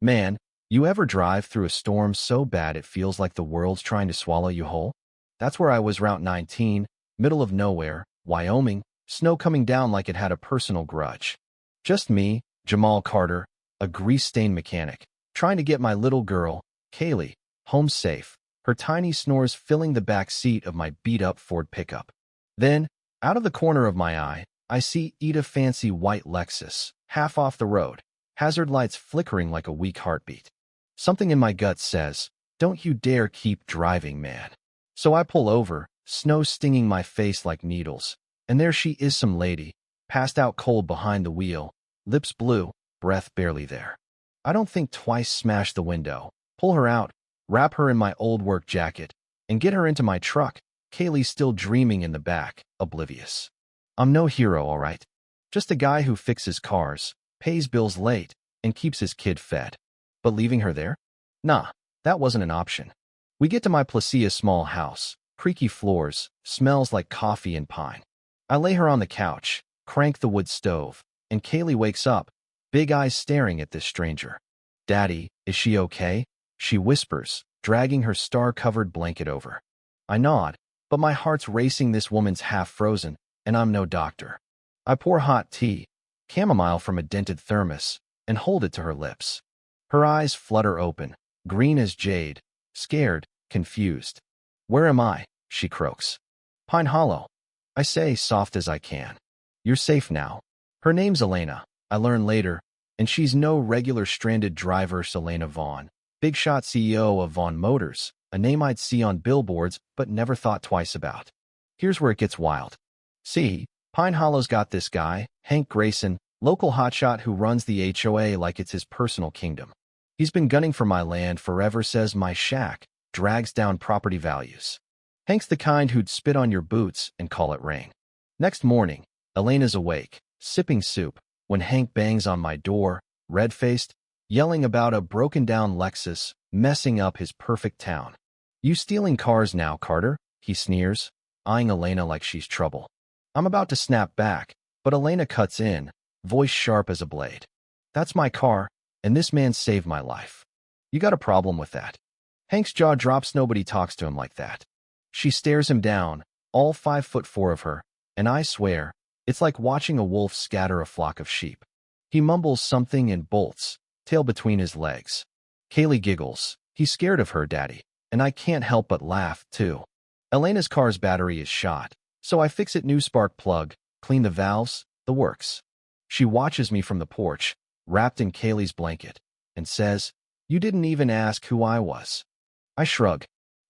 Man, you ever drive through a storm so bad it feels like the world's trying to swallow you whole? That's where I was. Route 19, middle of nowhere, Wyoming, snow coming down like it had a personal grudge. Just me, Jamal Carter, a grease-stained mechanic, trying to get my little girl, Kaylee, home safe, her tiny snores filling the back seat of my beat-up Ford pickup. Then, out of the corner of my eye, I see Ida fancy white Lexus, half off the road, hazard lights flickering like a weak heartbeat. Something in my gut says, don't you dare keep driving, man. So I pull over, snow stinging my face like needles, and there she is, some lady, passed out cold behind the wheel, lips blue, breath barely there. I don't think twice, smash the window, pull her out, wrap her in my old work jacket, and get her into my truck, Kaylee still dreaming in the back, oblivious. I'm no hero, all right. Just a guy who fixes cars, pays bills late, and keeps his kid fed. But leaving her there? Nah, that wasn't an option. We get to my Placia small house, creaky floors, smells like coffee and pine. I lay her on the couch, crank the wood stove, and Kaylee wakes up, big eyes staring at this stranger. Daddy, is she okay? She whispers, dragging her star-covered blanket over. I nod, but my heart's racing. This woman's half-frozen, and I'm no doctor. I pour hot tea, chamomile from a dented thermos, and hold it to her lips. Her eyes flutter open, green as jade, scared, confused. Where am I? She croaks. Pine Hollow. I say, soft as I can. You're safe now. Her name's Elena, I learn later, and she's no regular stranded driver. Elena Vaughn, big shot CEO of Vaughn Motors, a name I'd see on billboards but never thought twice about. Here's where it gets wild. See, Pine Hollow's got this guy, Hank Grayson, local hotshot who runs the HOA like it's his personal kingdom. He's been gunning for my land forever, says my shack drags down property values. Hank's the kind who'd spit on your boots and call it rain. Next morning, Elena's awake, sipping soup, when Hank bangs on my door, red-faced, yelling about a broken-down Lexus messing up his perfect town. You stealing cars now, Carter? He sneers, eyeing Elena like she's trouble. I'm about to snap back, but Elena cuts in, voice sharp as a blade. That's my car, and this man saved my life. You got a problem with that? Hank's jaw drops. Nobody talks to him like that. She stares him down, all 5'4" of her, and I swear, it's like watching a wolf scatter a flock of sheep. He mumbles something and bolts, tail between his legs. Kaylee giggles. He's scared of her, Daddy, and I can't help but laugh, too. Elena's car's battery is shot, so I fix it. New spark plug, clean the valves, the works. She watches me from the porch, wrapped in Kaylee's blanket, and says, You didn't even ask who I was. I shrug.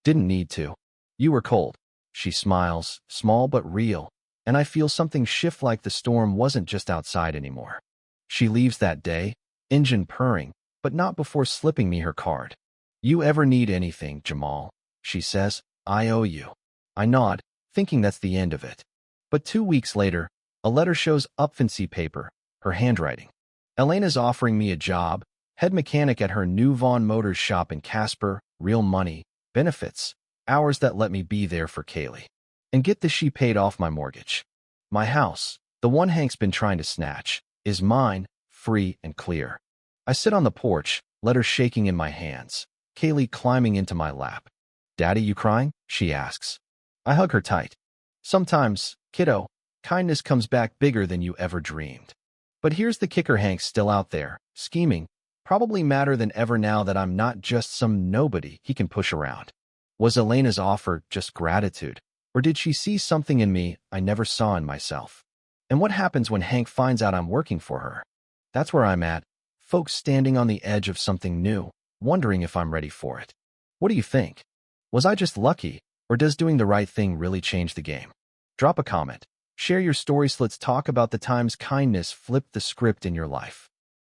Didn't need to. You were cold. She smiles, small but real, and I feel something shift, like the storm wasn't just outside anymore. She leaves that day, engine purring, but not before slipping me her card. You ever need anything, Jamal? She says, I owe you. I nod, thinking that's the end of it. But 2 weeks later, a letter shows up, fancy paper, her handwriting. Elena's offering me a job, head mechanic at her new Vaughn Motors shop in Casper, real money, benefits, hours that let me be there for Kaylee. And get this, she paid off my mortgage. My house, the one Hank's been trying to snatch, is mine, free and clear. I sit on the porch, letter shaking in my hands, Kaylee climbing into my lap. Daddy, you crying? She asks. I hug her tight. Sometimes, kiddo, kindness comes back bigger than you ever dreamed. But here's the kicker, Hank's still out there, scheming, probably madder than ever now that I'm not just some nobody he can push around. Was Elena's offer just gratitude, or did she see something in me I never saw in myself? And what happens when Hank finds out I'm working for her? That's where I'm at, folks, standing on the edge of something new, wondering if I'm ready for it. What do you think? Was I just lucky, or does doing the right thing really change the game? Drop a comment. Share your stories. Let's talk about the times kindness flipped the script in your life.